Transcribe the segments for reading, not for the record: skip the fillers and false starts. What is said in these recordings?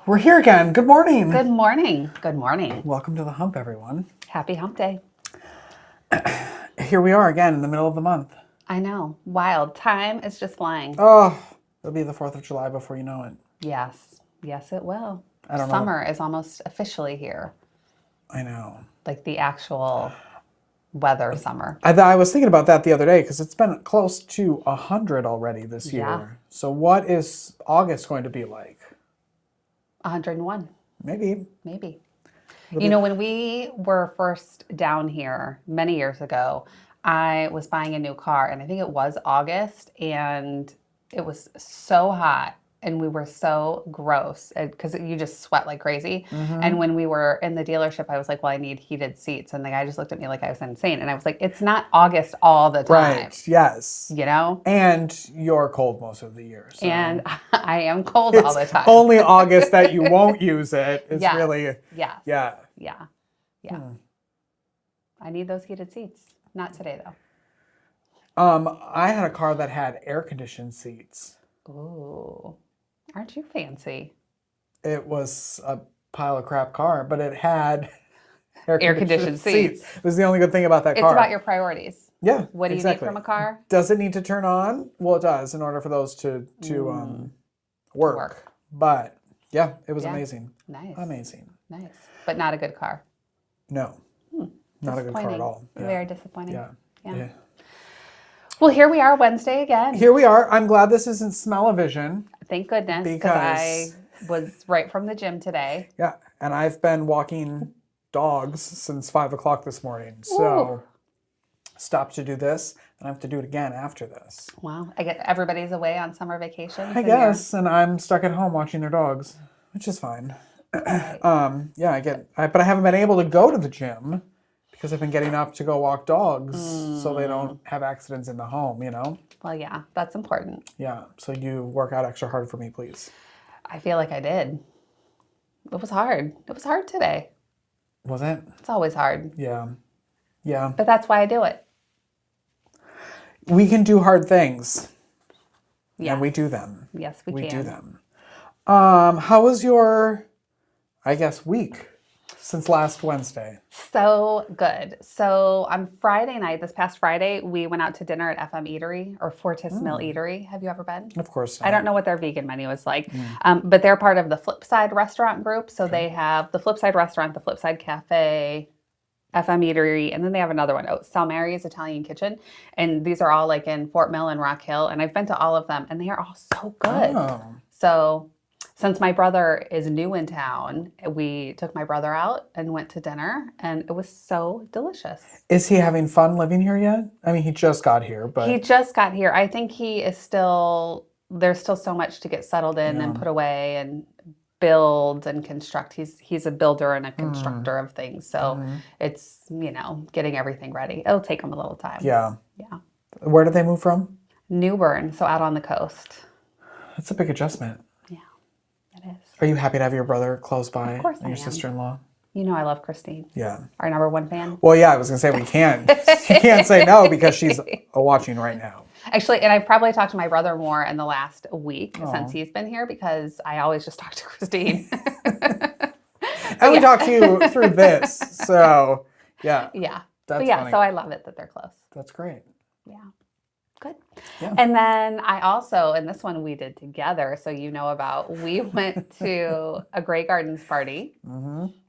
We're here again. Good morning. Good morning. Good morning. Welcome to the Hump, everyone. Happy Hump Day. Here we are again in the middle of the month. I know. Wild. Time is just flying. Oh, it'll be the 4th of July before you know it. Yes. Yes, it will. I don't know. Summer is almost officially here. I know. Like the actual weather summer. I was thinking about that the other day because it's been close to 100 already this year. Yeah. So what is August going to be like? 101. Maybe. Maybe. You know, when we were first down here many years ago, I was buying a new car and I think it was August and it was so hot and we were so gross because you just sweat like crazy. And when we were in the dealership, I was like, well, I need heated seats. And the guy just looked at me like I was insane. And I was like, it's not August all the time. Right. Yes. You know? And you're cold most of the year. So And I am cold all the time. only August that you won't use it. It's Yes. really, Yes. yeah. Yeah. Yeah. I need those heated seats. Not today, though. I had a car that had air-conditioned seats. Ooh. Aren't you fancy? It was a pile of crap car, but it had Air-conditioned seats. It was the only good thing about that car. It's about your priorities. Yeah, What do you exactly. need from a car? Does it need to turn on? Well, it does in order for those to work. But yeah, it was amazing. Nice. Amazing. Nice. But not a good car. No, not a good car at all. Yeah. Very disappointing. Yeah. Well, here we are Wednesday again. Here we are. I'm glad this isn't smell-o-vision. Thank goodness, because I was right from the gym today. Yeah, and I've been walking dogs since 5 o'clock this morning. So stopped to do this, and I have to do it again after this. Wow. I get everybody's away on summer vacation. I guess, and I'm stuck at home watching their dogs, which is fine. Right. But I haven't been able to go to the gym because I've been getting up to go walk dogs so they don't have accidents in the home, you know? Well, yeah, that's important. Yeah, so you work out extra hard for me, please. I feel like I did. It was hard. It was hard today. Was it? It's always hard. Yeah. Yeah. But that's why I do it. We can do hard things. Yes. And we do them. Yes, we We can. do them. How was your, week since last Wednesday? So good. So on Friday night, this past Friday, we went out to dinner at FM Eatery or Fortis Mill Eatery. Have you ever been? Of course. I don't know what their vegan menu is like, but they're part of the Flipside restaurant group. So they have the Flipside restaurant, the Flipside Cafe, FM Eatery, and then they have another one, Salmari's Italian Kitchen. And these are all like in Fort Mill and Rock Hill. And I've been to all of them and they are all so good. Oh. So since my brother is new in town, we took my brother out and went to dinner and it was so delicious. Is he having fun living here yet? I mean, he just got here, but... He just got here. I think he is still, there's still so much to get settled in and put away and build and construct. He's a builder and a constructor of things. So it's, getting everything ready. It'll take him a little time. Yeah. Yeah. Where did they move from? New Bern, so out on the coast. That's a big adjustment. Yeah, it is. Are you happy to have your brother close by? Of course and I your am. sister-in-law? You know I love Christine. Yeah. Our #1 fan. Well, yeah, I was going to say we can't. You can't say no because she's watching right now. Actually, and I've probably talked to my brother more in the last week since he's been here because I always just talk to Christine. And we talked to you through this. So, yeah. Yeah. That's But funny. so I love it that they're close. That's great. Yeah. Good. Yeah. And then I also, and this one we did together, so you know about, we went to a Grey Gardens party.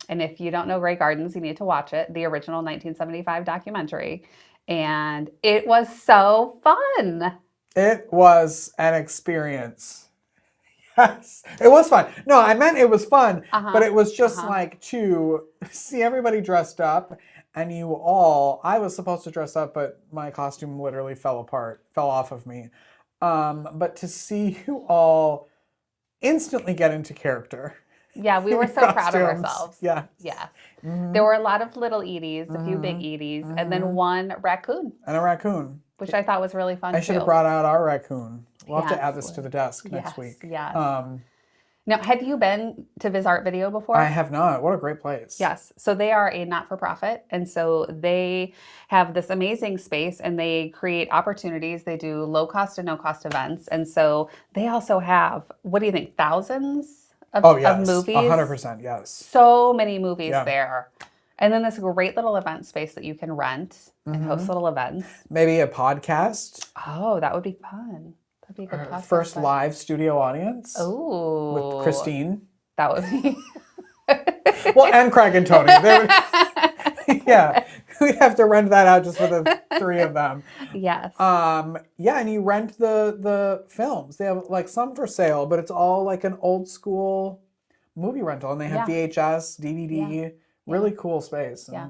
And if you don't know Grey Gardens, you need to watch it, the original 1975 documentary. And it was so fun. It was an experience. Yes, it was fun. No, I meant it was fun, but it was just like to see everybody dressed up and I was supposed to dress up, but my costume literally fell off of me. But to see you all instantly get into character. Yeah, we were so proud of ourselves. Yeah. Yeah. There were a lot of little Edie's, a few big Edie's, and then one raccoon. And a raccoon. Which I thought was really fun, I should have brought out our raccoon. We'll have to add this to the desk next week. Yes. Now, had you been to Viz Art Video before? I have not. What a great place. Yes. So they are a not-for-profit. And so they have this amazing space and they create opportunities. They do low-cost and no-cost events. And so they also have, what do you think, thousands Oh, of yes. movies. 100%, yes. So many movies Yeah. there. And then this great little event space that you can rent and host little events. Maybe a podcast. Oh, that would be fun. That'd be a good Our podcast. first live studio audience. Oh. With Christine. That would be... Well, and Craig and Tony. Yeah. We'd have to rent that out just for the three of them. Yes. Yeah, and you rent the films. They have like some for sale, but it's all like an old school movie rental, and they have VHS, DVD. Really cool space. Yeah.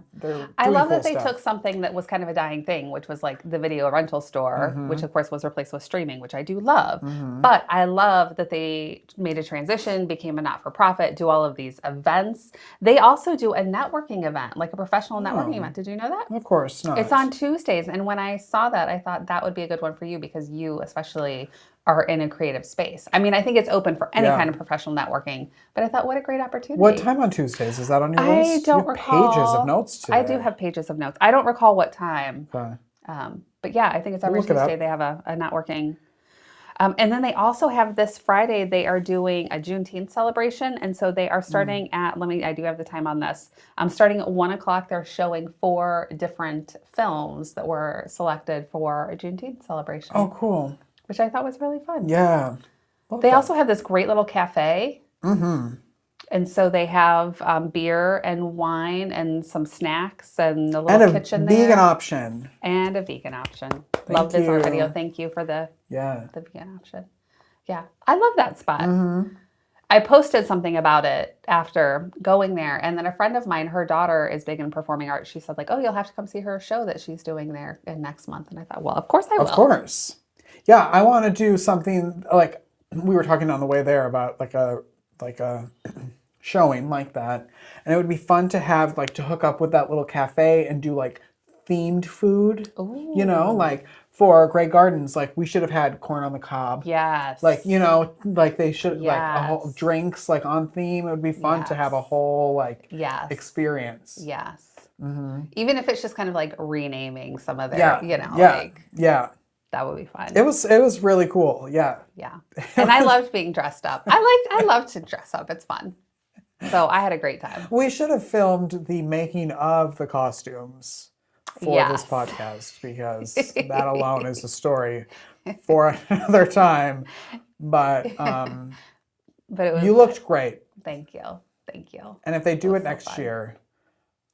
I love cool that they stuff. took something that was kind of a dying thing, which was like the video rental store, which of course was replaced with streaming, which I do love. But I love that they made a transition, became a not-for-profit, do all of these events. They also do a networking event, like a professional networking event. Did you know that? Of course not. It's on Tuesdays. And when I saw that, I thought that would be a good one for you because you especially are in a creative space. I mean, I think it's open for any kind of professional networking, but I thought, what a great opportunity. What time on Tuesdays? Is that on your list? I don't recall. Pages of notes today. I do have pages of notes. I don't recall what time. Okay. But yeah, I think it's every Tuesday they have a networking. And then they also have this Friday, they are doing a Juneteenth celebration. And so they are starting at, I do have the time on this. Starting at 1 o'clock, they're showing 4 different films that were selected for a Juneteenth celebration. Oh, cool. Which I thought was really fun. Yeah. They also have this great little cafe. And so they have beer and wine and some snacks and a little kitchen there. And a vegan option. And a vegan option. Love this art video. Thank you for the vegan option. Yeah. I love that spot. I posted something about it after going there. And then a friend of mine, her daughter is big in performing arts. She said like, oh, you'll have to come see her show that she's doing there in next month. And I thought, well, of course I will. Of course. Yeah, I want to do something like we were talking on the way there about like a showing like that. And it would be fun to have like to hook up with that little cafe and do like themed food. Ooh. You know, like for Grey Gardens, like we should have had corn on the cob. Yes. Like, you know, like they should like a whole drinks like on theme. It would be fun to have a whole like experience. Yes. Even if it's just kind of like renaming some of their, like that would be fun. It was really cool. Yeah. Yeah. And I loved being dressed up. I love to dress up. It's fun. So I had a great time. We should have filmed the making of the costumes for this podcast because that alone is a story for another time. But it was, you looked great. Thank you. Thank you. And if they do it next year,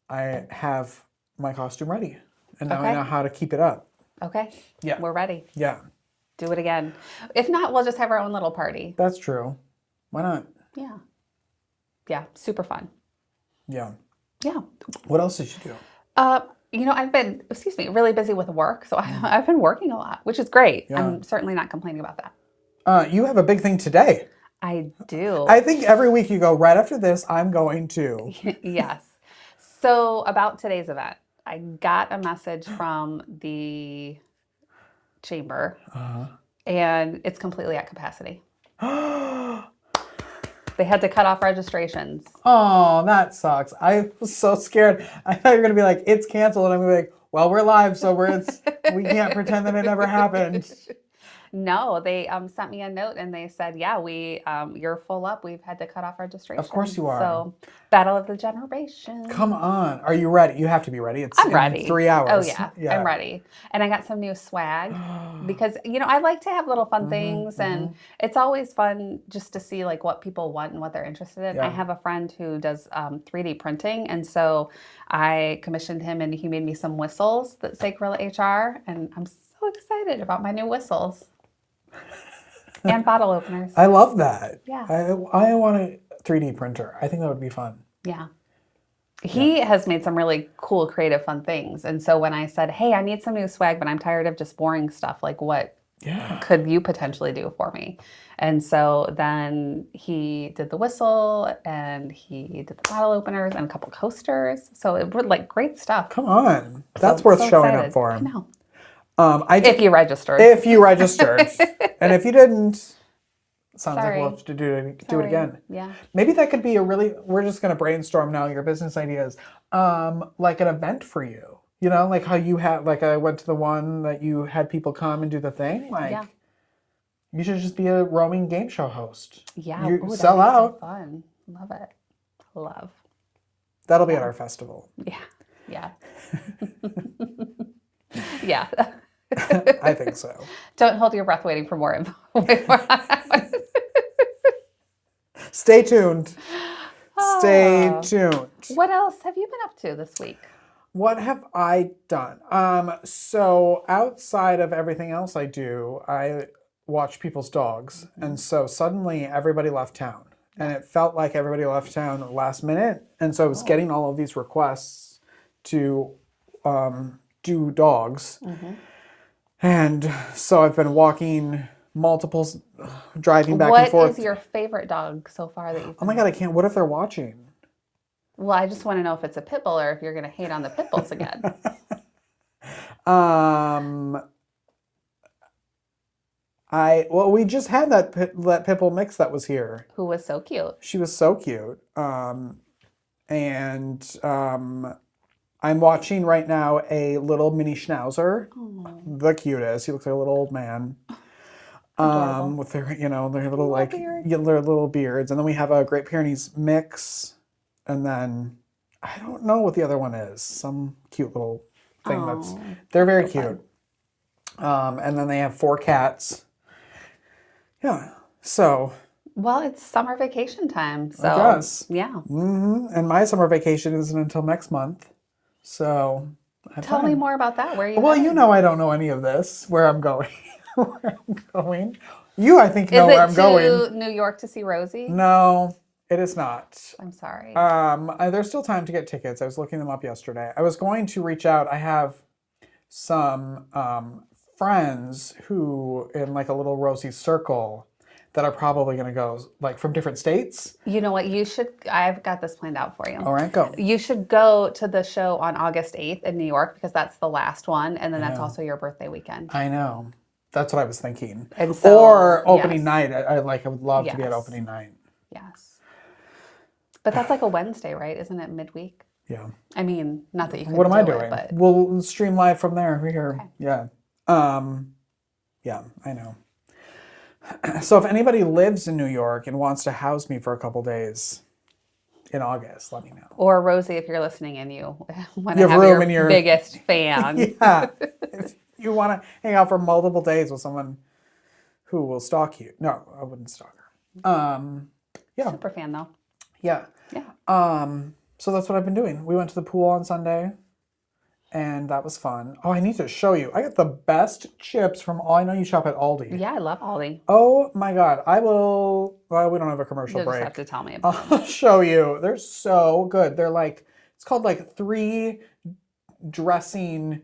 I have my costume ready. And now I know how to keep it up. Okay. Yeah. We're ready. Yeah. Do it again. If not, we'll just have our own little party. That's true. Why not? Yeah. Yeah. Super fun. Yeah. Yeah. What else did you do? I've been, really busy with work. So I've been working a lot, which is great. Yeah. I'm certainly not complaining about that. You have a big thing today. I do. I think every week you go, right after this, I'm going to. Yes. So about today's event, I got a message from the chamber and it's completely at capacity. They had to cut off registrations. Oh, that sucks. I was so scared. I thought you were going to be like, it's canceled. And I'm going to be like, well, we're live, so we can't pretend that it never happened. No, they sent me a note and they said, yeah, you're full up. We've had to cut off registration. Of course you are. So, battle of the generations. Come on. Are you ready? You have to be ready. I'm ready. 3 hours. Oh, yeah. I'm ready. And I got some new swag because, I like to have little fun things and it's always fun just to see like what people want and what they're interested in. Yeah. I have a friend who does 3D printing. And so I commissioned him and he made me some whistles that say Gorilla HR. And I'm so excited about my new whistles. And bottle openers. I love that. Yeah. I want a 3D printer. I think that would be fun. Yeah. He has made some really cool, creative, fun things. And so when I said, hey, I need some new swag, but I'm tired of just boring stuff, like what could you potentially do for me? And so then he did the whistle and he did the bottle openers and a couple coasters. So it was like great stuff. Come on. That's worth showing up for. I know. If you registered. If you registered. And if you didn't, sounds like we'll have to do it again. Yeah. Maybe that could be we're just going to brainstorm now your business ideas. Like an event for you. You know, like how you had, like I went to the one that you had people come and do the thing. Like, You should just be a roaming game show host. Yeah. You Ooh, sell that'd be out. so fun. Love it. Love. That'll be at our festival. Yeah. Yeah. Yeah. I think so. Don't hold your breath waiting for more info. Stay tuned. Stay Oh. tuned. What else have you been up to this week? What have I done? So outside of everything else I do, I watch people's dogs. And so suddenly everybody left town. And it felt like everybody left town last minute. And so I was getting all of these requests to do dogs. And so I've been walking multiples, driving back and forth. What is your favorite dog so far that you've Oh my God, I can't. What if they're watching? Well, I just want to know if it's a pit bull or if you're going to hate on the pit bulls again. We just had that pit bull mix that was here. Who was so cute. She was so cute. I'm watching right now a little mini schnauzer. Aww. The cutest. He looks like a little old man. With their, their little their little beards. And then we have a Great Pyrenees mix. And then I don't know what the other one is. Some cute little thing they're very cute. And then they have 4 cats. Yeah. So. Well, it's summer vacation time. So. I guess. Yeah. And my summer vacation isn't until next month. So. Tell me more about that. Where are you Well, heading? I don't know any of this. Where I'm going. Where I'm going. You, I think, know where I'm going. Is it to New York to see Rosie? No, it is not. I'm sorry. There's still time to get tickets. I was looking them up yesterday. I was going to reach out. I have some friends who in like a little Rosie circle that are probably going to go, like from different states. You know what? I've got this planned out for you. All right, go. You should go to the show on August 8th in New York because that's the last one. And then that's also your birthday weekend. I know. That's what I was thinking. And so, or opening night. I would love to be at opening night. Yes. But that's like a Wednesday, right? Isn't it midweek? Yeah. I mean, not that you can What am I doing? It, but... We'll stream live from there. We're here. Okay. Yeah. Yeah, I know. So if anybody lives in New York and wants to house me for a couple days in August, let me know. Or Rosie, if you're listening and you want You to have have room in your your biggest fan. Yeah. If you want to hang out for multiple days with someone who will stalk you. No, I wouldn't stalk her. Yeah. Super fan though. Yeah. Yeah. So that's what I've been doing. We went to the pool on Sunday. And that was fun. Oh, I need to show you. I got the best chips from I know you shop at Aldi. Yeah, I love Aldi. Oh my God. I will. Well, we don't have a commercial You'll break. just have to tell me about I'll show you. They're so good. They're like, it's called like 3 dressing,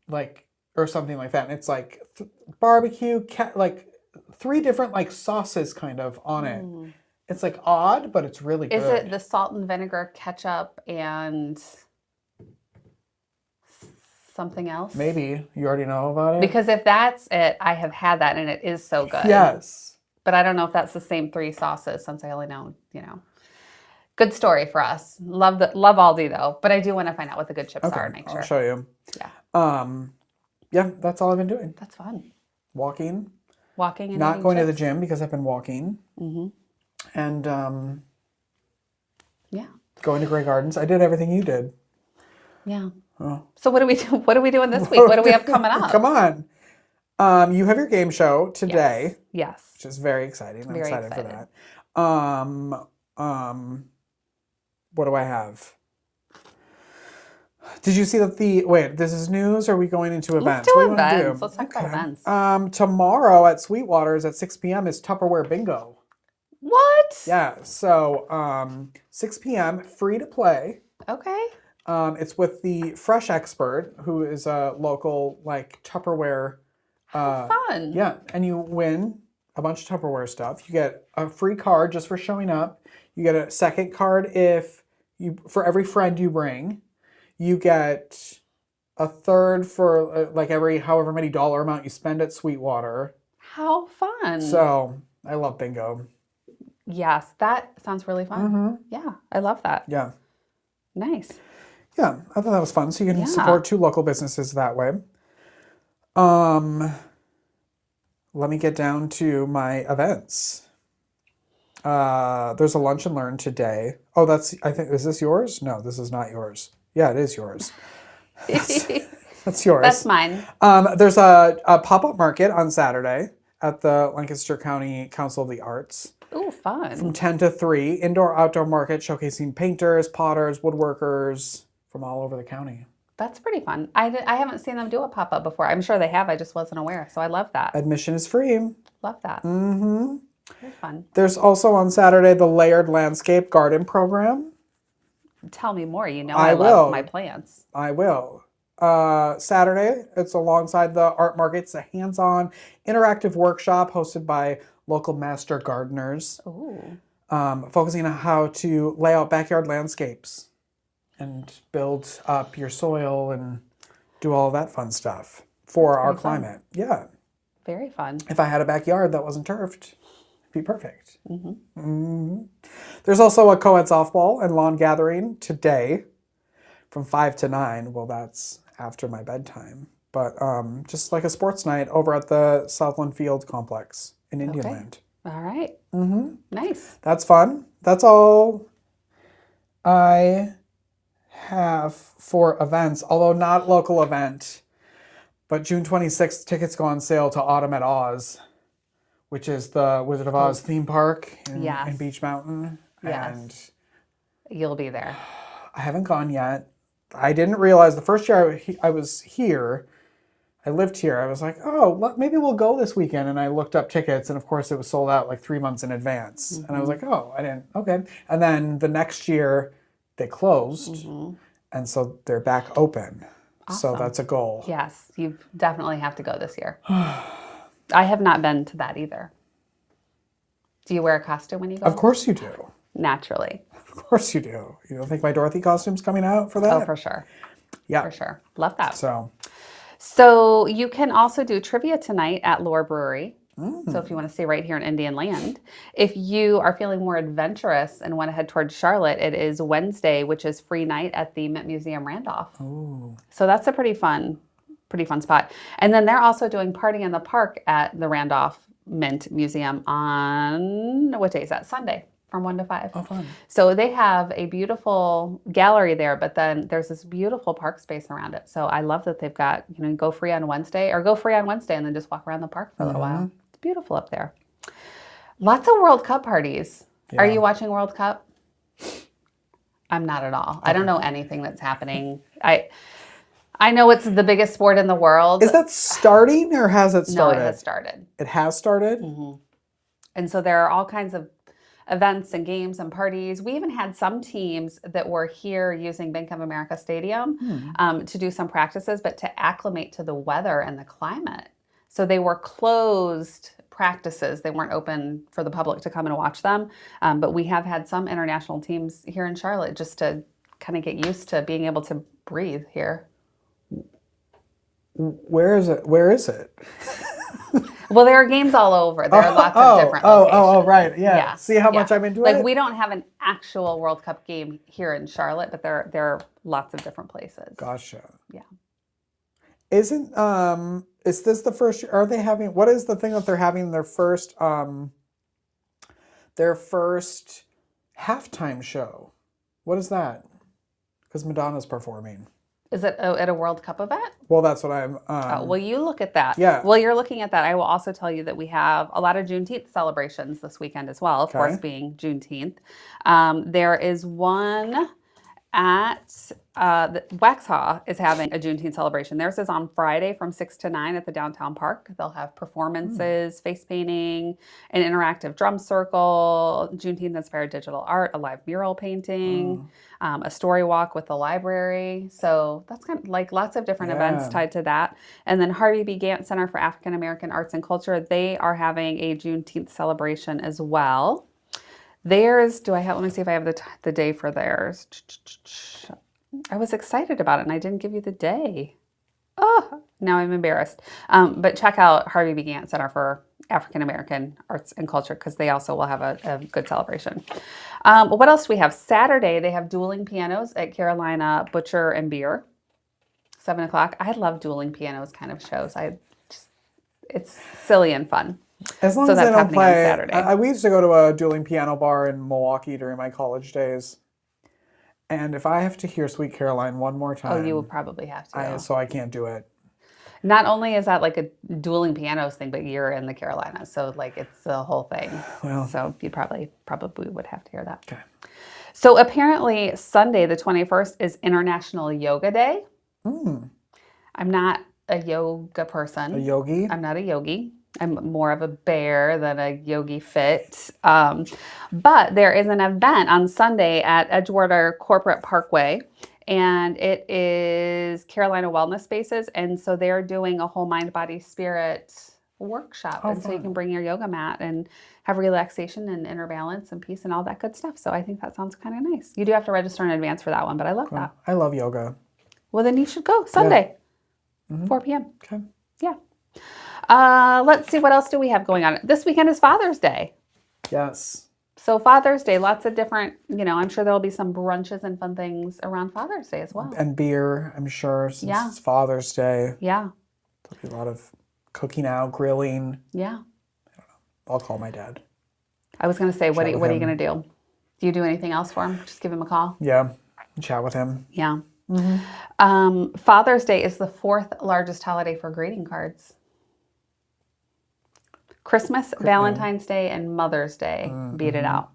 like, or something like that. And it's like barbecue, like 3 different like sauces kind of on it. It's like odd, but it's really good. Is it the salt and vinegar, ketchup, and something else? Maybe. You already know about it? Because if that's it, I have had that and it is so good. Yes. But I don't know if that's the same 3 sauces since I only know, Good story for us. Love Aldi though, but I do want to find out what the good chips are and make sure. I'll show you. Yeah. Yeah, that's all I've been doing. That's fun. Walking. And not going chips. to the gym because I've been walking. And yeah. Going to Grey Gardens. I did everything you did. Yeah. Oh. So what are we doing this week? What do we have coming up? Come on. You have your game show today. Yes. Which is very exciting. I'm very excited for that. What do I have? Did you see that wait, this is news or are we going into events? Let's do what do you events. want to do? Let's talk about events. Tomorrow at Sweetwater's at 6 p.m. is Tupperware Bingo. What? Yeah, so 6 p.m. free to play. Okay. It's with the Fresh Expert, who is a local like Tupperware. Fun. Yeah, and you win a bunch of Tupperware stuff. You get a free card just for showing up. You get a second card for every friend you bring. You get a third for like every however many dollar amount you spend at Sweetwater. How fun. So I love bingo. Yes, that sounds really fun. Yeah, I love that. Yeah. Nice. Yeah, I thought that was fun. So you can support 2 local businesses that way. let me get down to my events. There's a lunch and learn today. Oh, I think, is this yours? No, this is not yours. Yeah, it is yours. That's yours. That's mine. There's a pop-up market on Saturday at the Lancaster County Council of the Arts. Ooh, fun. From 10 to 3, indoor-outdoor market showcasing painters, potters, woodworkers from all over the county. That's pretty fun. I haven't seen them do a pop-up before. I'm sure they have. I just wasn't aware. So I love that. Admission is free. Love that. Mm-hmm. Very fun. There's also on Saturday the Layered Landscape Garden Program. Tell me more. You know I love my plants. I will. Saturday, it's alongside the art market. It's a hands-on interactive workshop hosted by local master gardeners. Ooh. Focusing on how to lay out backyard landscapes and build up your soil and do all of that fun stuff for our climate. Fun. Yeah. Very fun. If I had a backyard that wasn't turfed, it'd be perfect. Mm-hmm. Mm-hmm. There's also a co-ed softball and lawn gathering today from 5 to 9. Well, that's after my bedtime. But just like a sports night over at the Southland Field Complex in Indian Land. All right. Mm-hmm. Nice. That's fun. That's all I have for events, although not local event. But June 26th, tickets go on sale to Autumn at Oz, which is the Wizard of Oz theme park in Beach Mountain. Yes. And you'll be there. I haven't gone yet. I didn't realize the first year I was here, I lived here, I was like, oh, maybe we'll go this weekend. And I looked up tickets, and of course it was sold out like 3 months in advance. Mm-hmm. And I was like, oh, I didn't, okay. And then the next year they closed, mm-hmm. and so they're back open. Awesome. So that's a goal. Yes, you definitely have to go this year. I have not been to that either. Do you wear a costume when you go? Of course you do. Naturally. Of course you do. You don't think my Dorothy costume's coming out for that? Oh, for sure. Yeah. For sure. Love that. So you can also do trivia tonight at Lore Brewery. So if you want to stay right here in Indian Land. If you are feeling more adventurous and want to head towards Charlotte, it is Wednesday, which is free night at the Mint Museum Randolph. Ooh. So that's a pretty fun spot. And then they're also doing Party in the Park at the Randolph Mint Museum on, what day is that? Sunday. From 1 to 5. Oh, fun. So they have a beautiful gallery there, but then there's this beautiful park space around it. So I love that they've got, go free on Wednesday and then just walk around the park for a little while. It's beautiful up there. Lots of World Cup parties. Yeah. Are you watching World Cup? I'm not at all. Okay. I don't know anything that's happening. I know it's the biggest sport in the world. Is that starting or has it started? No, it has started. It has started? Mm-hmm. And so there are all kinds of events and games and parties. We even had some teams that were here using Bank of America Stadium to do some practices, but to acclimate to the weather and the climate. So they were closed practices. They weren't open for the public to come and watch them. But we have had some international teams here in Charlotte just to kind of get used to being able to breathe here. Where is it? Where is it? Well, there are games all over. There are lots of different locations. Oh, right. Yeah. See how much I'm into it? Like, we don't have an actual World Cup game here in Charlotte, but there are lots of different places. Gotcha. Yeah. Is this the first, are they having, what is the thing that they're having their first halftime show? What is that? Because Madonna's performing. Is it at a World Cup event? Well, that's what I'm... well, you look at that. Yeah. While you're looking at that, I will also tell you that we have a lot of Juneteenth celebrations this weekend as well, of course, being Juneteenth. There is one at Waxhaw is having a Juneteenth celebration. Theirs is on Friday from 6 to 9 at the downtown park. They'll have performances, face painting, an interactive drum circle, Juneteenth-inspired digital art, a live mural painting, a story walk with the library. So that's kind of like lots of different events tied to that. And then Harvey B. Gantt Center for African American Arts and Culture, they are having a Juneteenth celebration as well. Theirs, let me see if I have the day for theirs. I was excited about it and I didn't give you the day. Oh, now I'm embarrassed. But check out Harvey B. Gantt Center for African American Arts and Culture because they also will have a good celebration. What else do we have? Saturday, they have dueling pianos at Carolina Butcher and Beer, 7 o'clock. I love dueling pianos kind of shows. it's silly and fun. As long So as they that's don't happening on play. Saturday. We used to go to a dueling piano bar in Milwaukee during my college days. And if I have to hear Sweet Caroline one more Oh, you will time, probably have to. so I can't do it. Not only is that like a dueling pianos thing, but you're in the Carolinas, so like it's the whole thing. Well, so you probably would have to hear that. Okay. So apparently Sunday the 21st is International Yoga Day. I'm not a yoga person. A yogi? I'm not a yogi. I'm more of a bear than a yogi fit. But there is an event on Sunday at Edgewater Corporate Parkway, and it is Carolina Wellness Spaces. And so they're doing a whole mind, body, spirit workshop. And so you can bring your yoga mat and have relaxation and inner balance and peace and all that good stuff. So I think that sounds kind of nice. You do have to register in advance for that one, but I love that. I love yoga. Well, then you should go Sunday, 4 p.m. Okay. Yeah. Let's see, what else do we have going on? This weekend is Father's Day. Yes. So Father's Day, lots of different, I'm sure there'll be some brunches and fun things around Father's Day as well. And beer, I'm sure, since it's Father's Day. Yeah. There'll be a lot of cooking out, grilling. Yeah. I don't know. I'll call my dad. I was going to say, what are you going to do? Do you do anything else for him? Just give him a call? Yeah. Chat with him. Yeah. Father's Day is the 4th largest holiday for greeting cards. Christmas, Valentine's Day, and Mother's Day beat it out.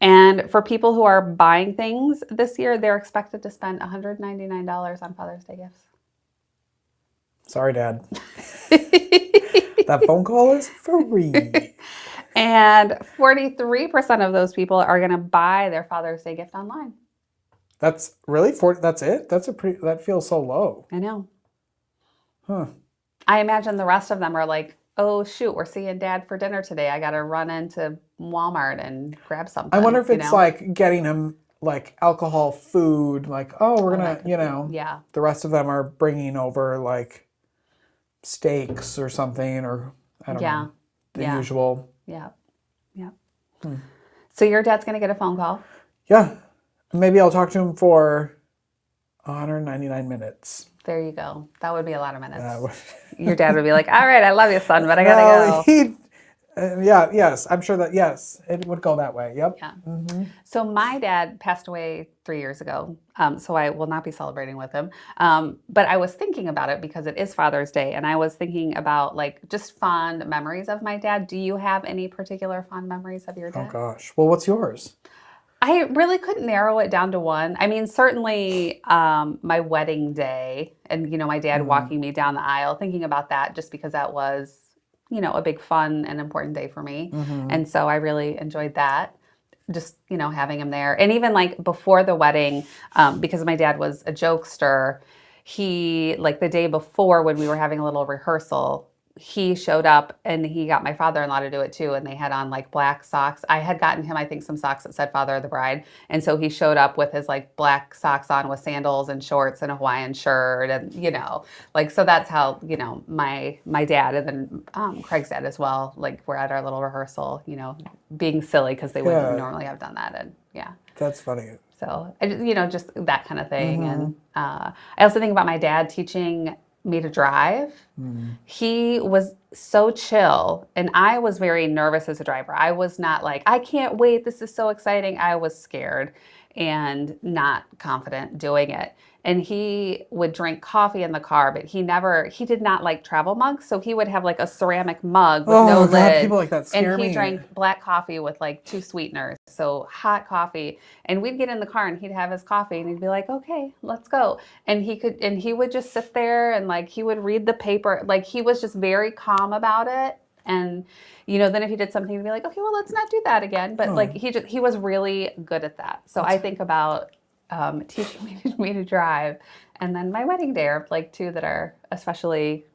And for people who are buying things this year, they're expected to spend $199 on Father's Day gifts. Sorry, Dad. That phone call is free. And 43% of those people are going to buy their Father's Day gift online. That's really that's it? That feels so low. I know. Huh. I imagine the rest of them are like, oh shoot, we're seeing Dad for dinner today. I got to run into Walmart and grab something. I wonder if it's like getting him like alcohol, food, like, oh, we're going to, yeah. The rest of them are bringing over like steaks or something, or I don't know. The usual. Yeah. Yeah. So your dad's going to get a phone call? Yeah. Maybe I'll talk to him for 199 minutes. There you go. That would be a lot of minutes. Your dad would be like, all right, I love you, son, but I got to go. Yes. I'm sure that, yes, it would go that way. Yep. Yeah. So my dad passed away 3 years ago, so I will not be celebrating with him. But I was thinking about it because it is Father's Day, and I was thinking about like just fond memories of my dad. Do you have any particular fond memories of your dad? Oh, gosh. Well, what's yours? I really couldn't narrow it down to one. I mean, certainly my wedding day and, my dad walking me down the aisle, thinking about that just because that was, a big fun and important day for me. And so I really enjoyed that. Just, having him there. And even like before the wedding, because my dad was a jokester, he, like the day before when we were having a little rehearsal, he showed up and he got my father-in-law to do it too. And they had on like black socks. I had gotten him, I think, some socks that said Father of the Bride. And so he showed up with his like black socks on with sandals and shorts and a Hawaiian shirt. And, so that's how, my dad and then Craig's dad as well, like we're at our little rehearsal, being silly because they wouldn't normally have done that. And yeah. That's funny. So, just that kind of thing. And I also think about my dad teaching me to drive. He was so chill, and I was very nervous as a driver. I was not like, I can't wait, this is so exciting. I was scared and not confident doing it. And he would drink coffee in the car, but he did not like travel mugs. So he would have like a ceramic mug with no lid. People like that scare me. And he drank black coffee with like 2 sweeteners. So hot coffee. And we'd get in the car and he'd have his coffee and he'd be like, okay, let's go. And he would just sit there and like, he would read the paper. Like he was just very calm about it. And, then if he did something, he'd be like, okay, well, let's not do that again. But like, he was really good at that. So I think about teaching me to drive, and then my wedding day are like 2 that are especially,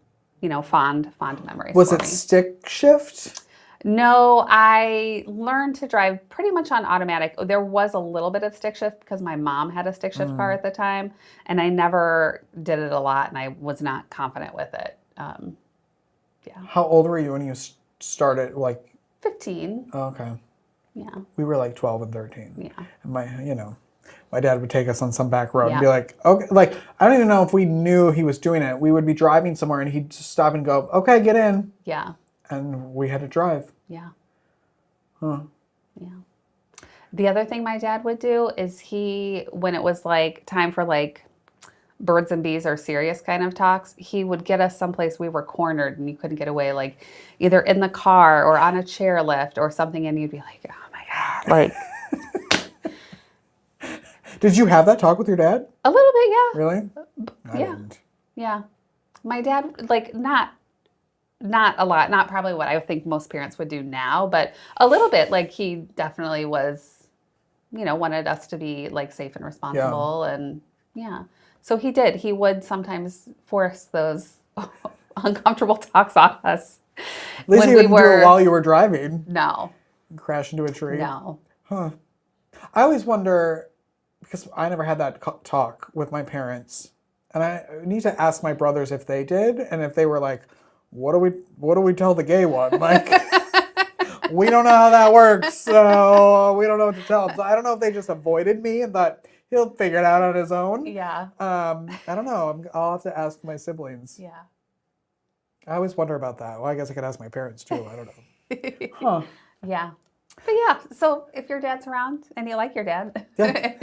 fond memories. Was it stick shift? No, I learned to drive pretty much on automatic. There was a little bit of stick shift because my mom had a stick shift car at the time, and I never did it a lot, and I was not confident with it. How old were you when you started? Like 15. Oh, okay. Yeah. We were like 12 and 13. Yeah. And my dad would take us on some back road and be Yeah. like, okay, like, I don't even know if we knew he was doing it. We would be driving somewhere and he'd just stop and go, okay, get in. Yeah. And we had to drive. Yeah. Huh. Yeah. The other thing my dad would do is when it was like time for like birds and bees or serious kind of talks, he would get us someplace we were cornered and you couldn't get away, like either in the car or on a chairlift or something, and you'd be like, oh my God. Like Did you have that talk with your dad? a little bit, yeah. Really? I Yeah. didn't. Yeah. My dad, like not a lot, not probably what I think most parents would do now, but a little bit. Like he definitely was, wanted us to be like safe and responsible. And yeah. So he did. He would sometimes force those uncomfortable talks on us. At least he wouldn't do it while you were driving. No. Crash into a tree. No. Huh. I always wonder, because I never had that talk with my parents, and I need to ask my brothers if they did, and if they were like, what do we tell the gay one? Like, we don't know how that works, so we don't know what to tell him. So I don't know if they just avoided me and thought he'll figure it out on his own. Yeah. I don't know. I'll have to ask my siblings. Yeah. I always wonder about that. Well, I guess I could ask my parents too. I don't know. Huh. Yeah. But yeah, so if your dad's around and you like your dad,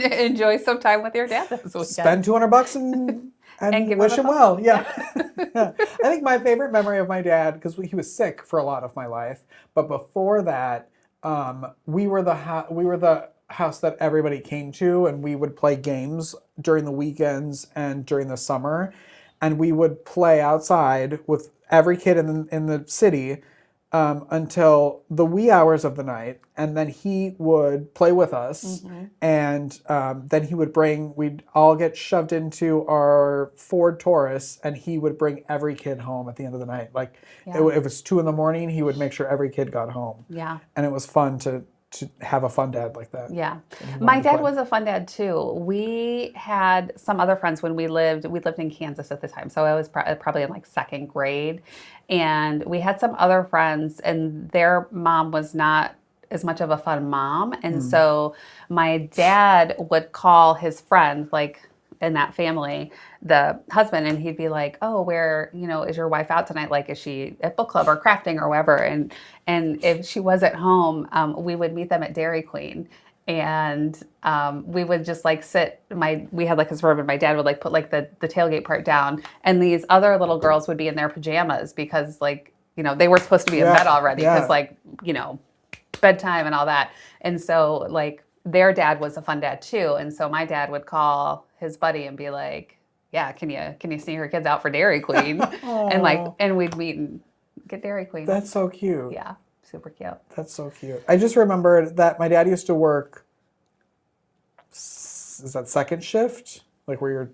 enjoy some time with your dad this weekend. Spend $200 and wish him well. Yeah. Yeah. I think my favorite memory of my dad, because he was sick for a lot of my life, but before that, we were the house that everybody came to, and we would play games during the weekends and during the summer, and we would play outside with every kid in the city until the wee hours of the night, and then he would play with us, and then we'd all get shoved into our Ford Taurus, and he would bring every kid home at the end of the night. Like, it was 2 a.m, he would make sure every kid got home. Yeah. And it was fun to have a fun dad like that. Yeah. My dad was a fun dad too. We had some other friends when we lived in Kansas at the time. So I was probably in like second grade, and we had some other friends, and their mom was not as much of a fun mom. And so my dad would call his friend, like in that family, the husband, and he'd be like, oh, where, is your wife out tonight? Like, is she at book club or crafting or whatever? And if she was at home, we would meet them at Dairy Queen. And we would just like we had like a Suburban, my dad would like put like the tailgate part down, and these other little girls would be in their pajamas because like, they were supposed to be in bed already because like, bedtime and all that. And so like their dad was a fun dad too. And so my dad would call his buddy and be like, yeah, can you sneak your kids out for Dairy Queen? and we'd meet and get Dairy Queen. That's so cute. Yeah, super cute. That's so cute. I just remembered that my dad used to work, is that second shift? Like where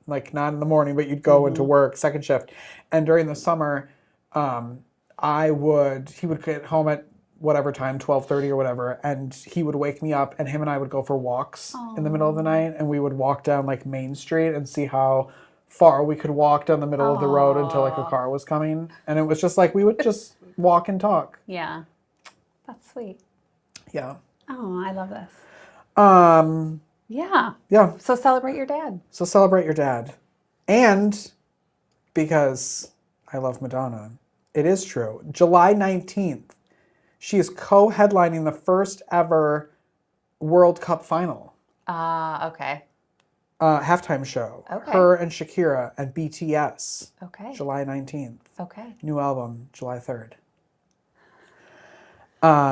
like not in the morning, but you'd go into work, second shift. And during the summer, he would get home at whatever time, 12:30 or whatever, and he would wake me up, and him and I would go for walks in the middle of the night, and we would walk down like Main Street and see how far we could walk down the middle of the road until like a car was coming. And it was just like we would just walk and talk. Yeah. That's sweet. Yeah. Oh, I love this. Yeah. So celebrate your dad. So celebrate your dad. And because I love Madonna, it is true. July 19th, she is co-headlining the first ever World Cup final. Okay. Halftime show. Okay. Her and Shakira and BTS. Okay. July 19th. Okay. New album, July 3rd.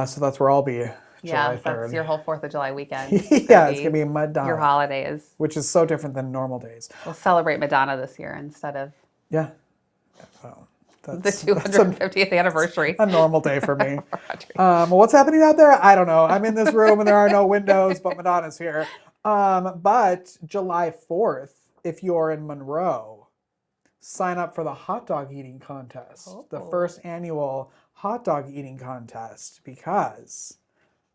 So that's where I'll be. July 3rd. That's your whole 4th of July weekend. It's going to be Madonna. Your holidays. Which is so different than normal days. We'll celebrate Madonna this year instead of the 250th anniversary. A normal day for me. What's happening out there? I don't know. I'm in this room and there are no windows, but Madonna's here. But July 4th, if you're in Monroe, sign up for the hot dog eating contest. The first annual hot dog eating contest, because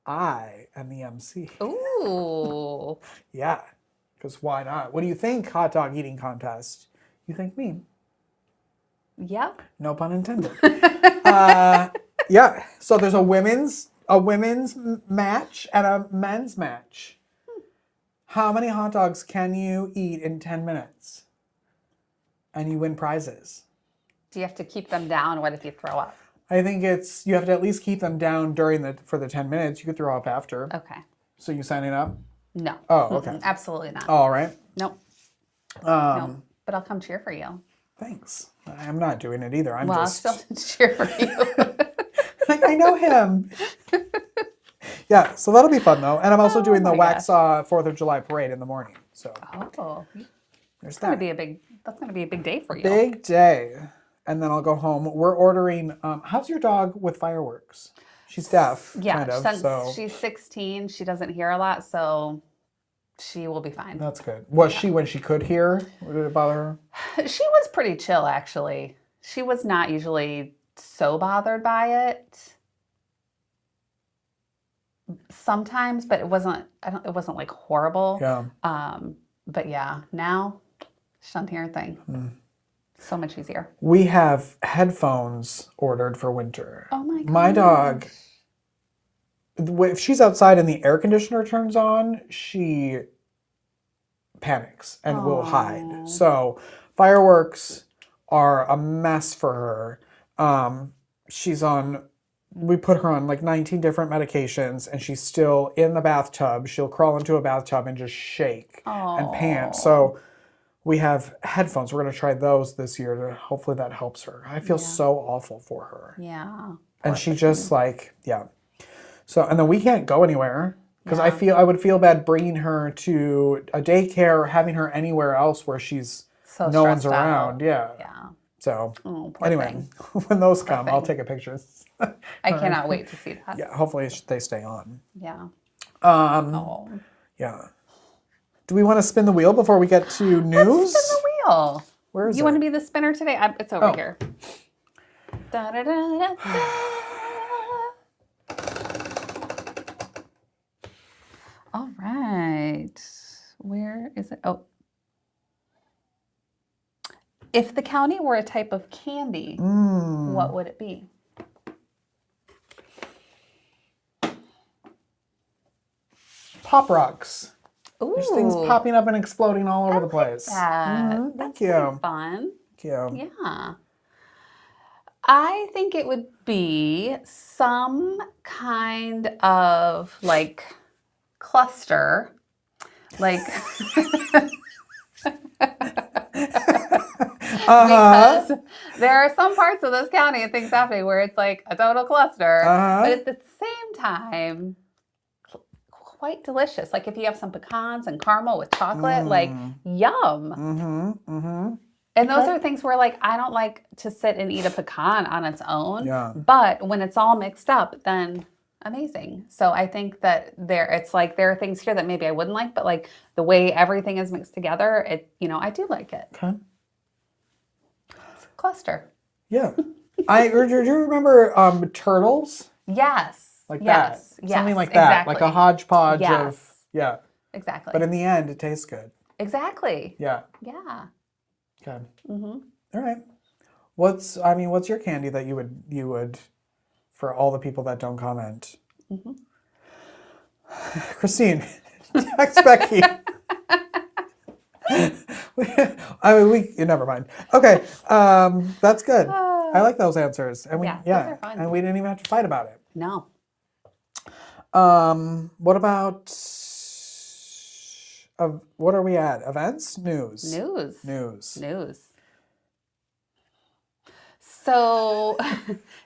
I am the MC. Ooh. Yeah, because why not? What do you think, hot dog eating contest? You think me? Yep. No pun intended. Yeah. So there's a women's match and a men's match. How many hot dogs can you eat in 10 minutes? And you win prizes. Do you have to keep them down? What if you throw up? I think you have to at least keep them down for the 10 minutes. You could throw up after. Okay. So you signing up? No. Oh, okay. Absolutely not. All right. Nope. Nope. But I'll come cheer for you. Thanks. I'm not doing it either. I'll still cheer for you. Like, I know him. Yeah, so that'll be fun though. And I'm also doing the Waxhaw 4th of July parade in the morning. So there's that. That's gonna be a big day for you. Big day. And then I'll go home. We're ordering how's your dog with fireworks? She's deaf, kind of. Since she's 16, she doesn't hear a lot, so she will be fine. That's good. Was she when she could hear? Did it bother her? She was pretty chill, actually. She was not usually so bothered by it. Sometimes, but it wasn't. It wasn't like horrible. Yeah. But yeah, now she doesn't hear a thing. So much easier. We have headphones ordered for winter. Oh my god. My dog, if she's outside and the air conditioner turns on, she panics and will hide. So fireworks are a mess for her. We put her on like 19 different medications and she's still in the bathtub. She'll crawl into a bathtub and just shake and pant. So we have headphones. We're going to try those this year. Hopefully that helps her. I feel so awful for her. Yeah. And she just So, and then we can't go anywhere because I would feel bad bringing her to a daycare or having her anywhere else where she's no one's around. Yeah. So anyway, when those come, I'll take a picture. I cannot wait to see that. Yeah. Hopefully they stay on. Yeah. Yeah. Do we want to spin the wheel before we get to news? Let's spin the wheel. Where is it? You want to be the spinner today? It's over here. Da, da, da, da, da. All right. Where is it? Oh. If the county were a type of candy, what would it be? Pop rocks. Ooh. There's things popping up and exploding all over the place. That's Thank you. Fun. Thank you. Yeah. I think it would be some kind of like cluster, like because there are some parts of this county and things happening where it's like a total cluster, but at the same time, quite delicious. Like if you have some pecans and caramel with chocolate, like yum. And those are things where like I don't like to sit and eat a pecan on its own, but when it's all mixed up, then amazing. So I think that there are things here that maybe I wouldn't like, but like the way everything is mixed together, I do like it. Okay. It's a cluster. Yeah. Do you remember turtles? Yes. Like that. Yes. Something like that. Exactly. Like a hodgepodge of Exactly. But in the end it tastes good. Exactly. Yeah. Yeah. Okay. All right. What's your candy that you would for all the people that don't comment? Christine, text Becky. Never mind. Okay. That's good. I like those answers. And those are fun. And we didn't even have to fight about it. No. What about what are we at? Events? News. So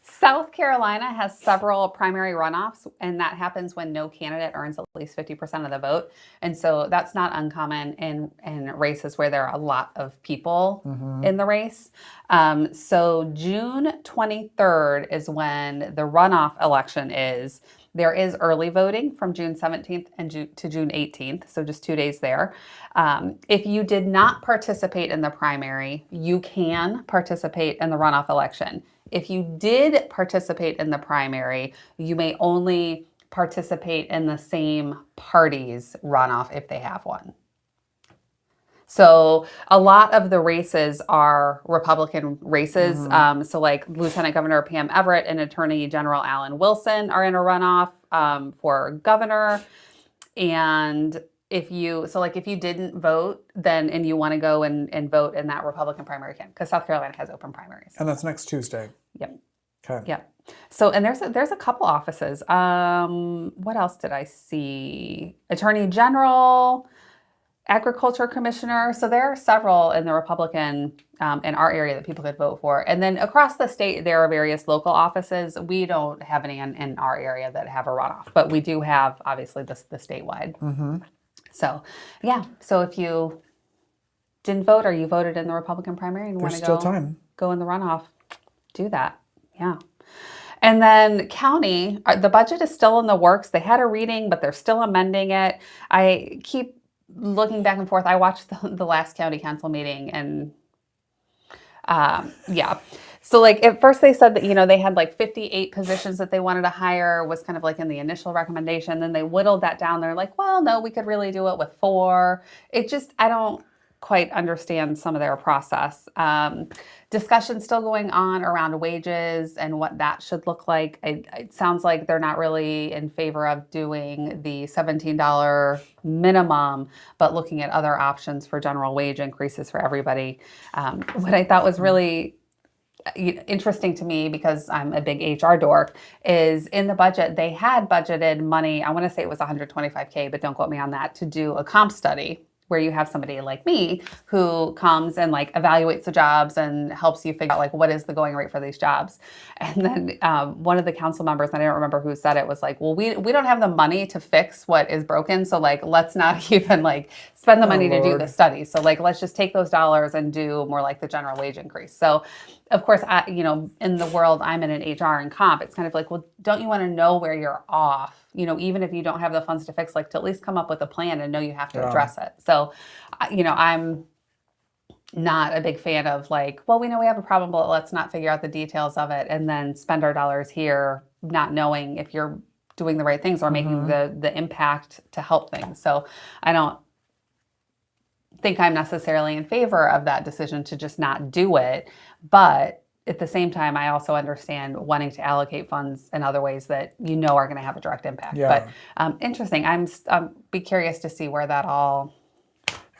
South Carolina has several primary runoffs, and that happens when no candidate earns at least 50% of the vote. And so that's not uncommon in races where there are a lot of people in the race. So June 23rd is when the runoff election is. There is early voting from June 17th to June 18th, so just 2 days there. If you did not participate in the primary, you can participate in the runoff election. If you did participate in the primary, you may only participate in the same party's runoff if they have one. So a lot of the races are Republican races. So like Lieutenant Governor Pam Everett and Attorney General Alan Wilson are in a runoff for governor. And if you didn't vote then and you want to go and vote in that Republican primary, you can, because South Carolina has open primaries. And that's next Tuesday. Yep. Okay. Yep. So, and there's a couple offices. What else did I see? Attorney General, Agriculture Commissioner. So there are several in the Republican in our area that people could vote for. And then across the state, there are various local offices. We don't have any in our area that have a runoff, but we do have obviously the statewide. Mm-hmm. So yeah. So if you didn't vote or you voted in the Republican primary and want to go in the runoff, do that. Yeah. And then county, the budget is still in the works. They had a reading, but they're still amending it. I keep looking back and forth. I watched the last county council meeting and yeah. So like at first they said that, they had like 58 positions that they wanted to hire, was kind of like in the initial recommendation. Then they whittled that down. They're like, well, no, we could really do it with 4. I don't quite understand some of their process. Discussion still going on around wages and what that should look like. It sounds like they're not really in favor of doing the $17 minimum, but looking at other options for general wage increases for everybody. What I thought was really interesting to me, because I'm a big HR dork, is in the budget, they had budgeted money, I want to say it was $125K, but don't quote me on that, to do a comp study where you have somebody like me who comes and like evaluates the jobs and helps you figure out like what is the going rate for these jobs. And then one of the council members, and I don't remember who said it, was like, well, we don't have the money to fix what is broken. So like, let's not even like spend the money to do the study. So like, let's just take those dollars and do more like the general wage increase. So of course, in the world I'm in HR and comp, it's kind of like, well, don't you want to know where you're off? Even if you don't have the funds to fix, like to at least come up with a plan and know you have to address it. So, I'm not a big fan of like, well, we know we have a problem, but let's not figure out the details of it and then spend our dollars here, not knowing if you're doing the right things or making the impact to help things. So I don't think I'm necessarily in favor of that decision to just not do it. But at the same time, I also understand wanting to allocate funds in other ways that are going to have a direct impact. Yeah. But interesting. I'm be curious to see where that all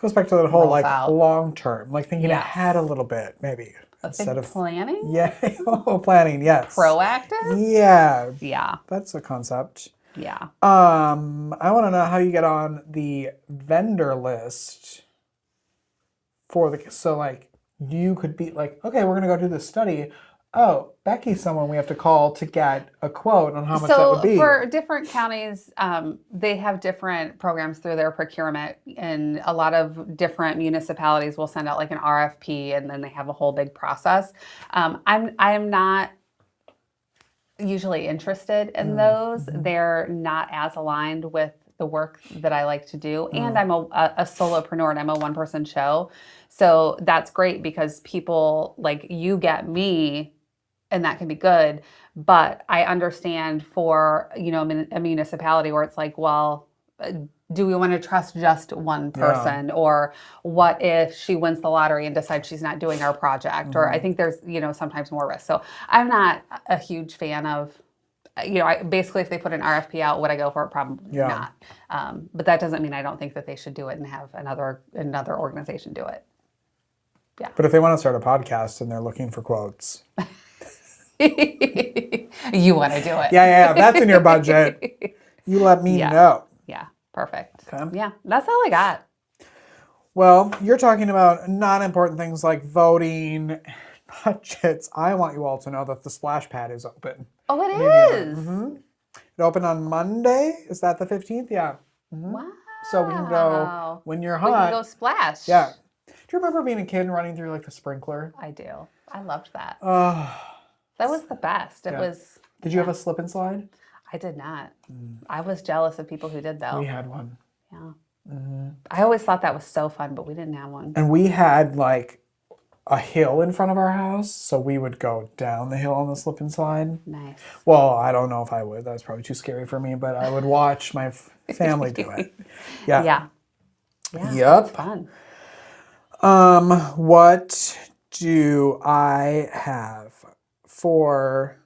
goes back to that whole like out. Long term, like thinking ahead a little bit, maybe instead of planning. Yeah, planning. Yes. Proactive. Yeah. Yeah. That's a concept. Yeah. I want to know how you get on the vendor list so like you could be like, okay, we're gonna go do this study. Oh, Becky's someone we have to call to get a quote on how much that would be. So for different counties, they have different programs through their procurement, and a lot of different municipalities will send out like an RFP, and then they have a whole big process. I'm not usually interested in those. They're not as aligned with the work that I like to do. And I'm a solopreneur and I'm a one-person show. So that's great because people like you get me and that can be good. But I understand for, a municipality where it's like, well, do we want to trust just one person? Yeah. Or what if she wins the lottery and decides she's not doing our project? Or I think there's, sometimes more risk. So I'm not a huge fan of, basically if they put an RFP out, would I go for it? Probably not. But that doesn't mean I don't think that they should do it and have another organization do it. Yeah. But if they want to start a podcast and they're looking for quotes. You want to do it. Yeah. That's in your budget. You let me know. Yeah. Perfect. Okay. Yeah. That's all I got. Well, you're talking about not important things like voting, budgets. I want you all to know that the splash pad is open. Oh, it is? Mm-hmm. It opened on Monday. Is that the 15th? Yeah. Mm-hmm. Wow. So we can go when you're hot. We can go splash. Yeah. Do you remember being a kid and running through like the sprinkler? I do. I loved that. Oh. That was the best. It was. Did you have a slip and slide? I did not. I was jealous of people who did though. We had one. Yeah. Mm-hmm. I always thought that was so fun, but we didn't have one. And we had like a hill in front of our house, so we would go down the hill on the slip and slide. Nice. Well, I don't know if I would. That was probably too scary for me, but I would watch my family do it. Yeah. Yeah. Yeah. Yep. That's fun. What do I have for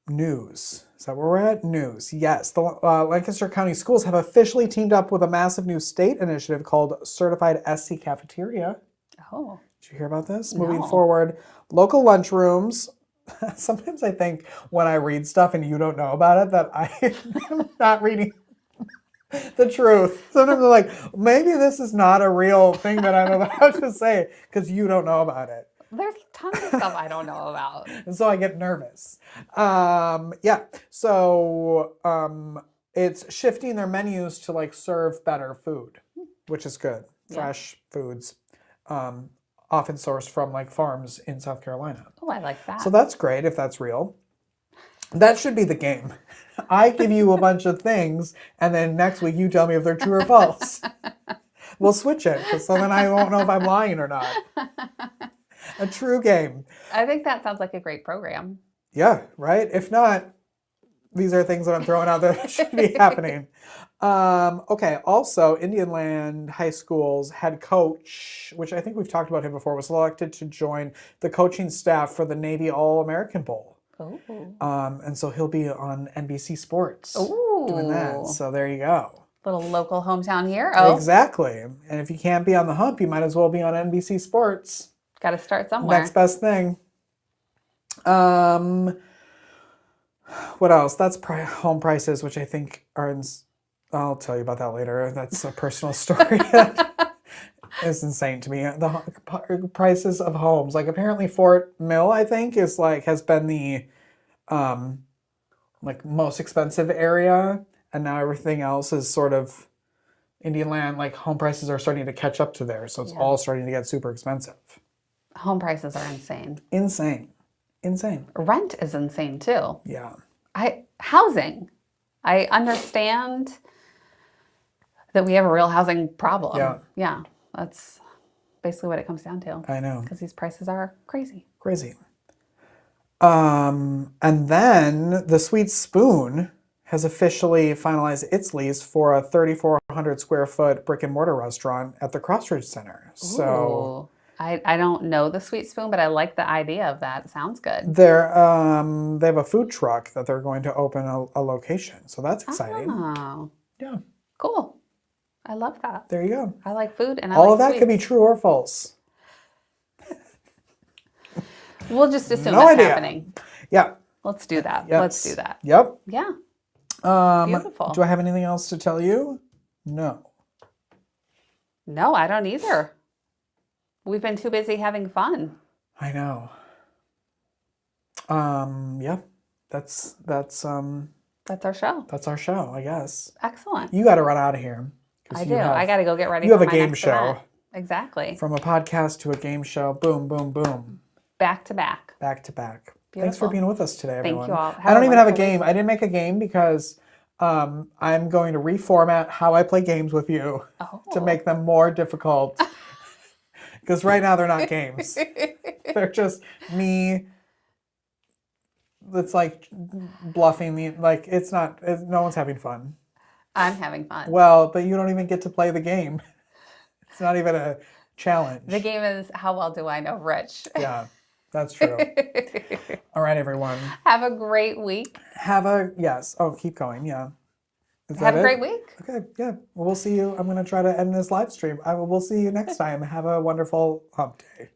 News. Is that where we're at? News. Yes. The Lancaster County Schools have officially teamed up with a massive new state initiative called Certified SC Cafeteria. Oh. Did you hear about this? No. Moving forward, local lunchrooms. Sometimes I think when I read stuff and you don't know about it that I'm not reading the truth. Sometimes I'm like, maybe this is not a real thing that I'm about to say because you don't know about it. There's tons of stuff I don't know about. And so I get nervous. Yeah. So it's shifting their menus to like serve better food, which is good. Fresh foods, often sourced from like farms in South Carolina. Oh, I like that. So that's great if that's real. That should be the game. I give you a bunch of things, and then next week you tell me if they're true or false. We'll switch it, so then I won't know if I'm lying or not. A true game. I think that sounds like a great program. Yeah, right? If not, these are things that I'm throwing out there that should be happening. Okay, also, Indian Land High School's head coach, which I think we've talked about him before, was selected to join the coaching staff for the Navy All-American Bowl. Oh. And so he'll be on NBC Sports doing that. Ooh. So there you go. Little local hometown hero. Exactly. And if you can't be on the Hump, you might as well be on NBC Sports. Got to start somewhere. Next best thing. What else? That's home prices, which I think are I'll tell you about that later. That's a personal story. It's insane to me. The prices of homes, like apparently Fort Mill, I think, is like has been the like most expensive area, and now everything else is sort of Indian Land. Like home prices are starting to catch up to there, so it's all starting to get super expensive. Home prices are insane. Insane. Rent is insane too. Yeah. Housing. I understand that we have a real housing problem. Yeah. Yeah. That's basically what it comes down to. I know. Because these prices are crazy. Crazy. And then the Sweet Spoon has officially finalized its lease for a 3,400 square foot brick and mortar restaurant at the Crossroads Center. So I don't know the Sweet Spoon, but I like the idea of that. It sounds good. they have a food truck that they're going to open a location. So that's exciting. Oh. Yeah. Cool. I love that. There you go. I like food and I All like of that sweets. could be true or false. We'll just assume No it's idea. happening. Yeah. Let's do that. Yes. Let's do that. Yep. Yeah. Beautiful. Do I have anything else to tell you? No. No, I don't either. We've been too busy having fun. I know. Yeah. That's our show. That's our show, I guess. Excellent. You got to run out of here. I do. I got to go get ready You for have a my game next show. event. Exactly. From a podcast to a game show. Boom, boom, boom. Back to back. Back to back. Beautiful. Thanks for being with us today, everyone. Thank you all. I don't even have a game. I didn't make a game because I'm going to reformat how I play games with you to make them more difficult. Because right now they're not games. They're just me. It's like bluffing me. Like no one's having fun. I'm having fun. Well, but you don't even get to play the game. It's not even a challenge. The game is how well do I know Rich? Yeah, that's true. All right, everyone. Have a great week. Yes. Oh, keep going. Yeah. Have a great week. Okay. Yeah. Well, we'll see you. I'm going to try to end this live stream. We'll see you next time. Have a wonderful hump day.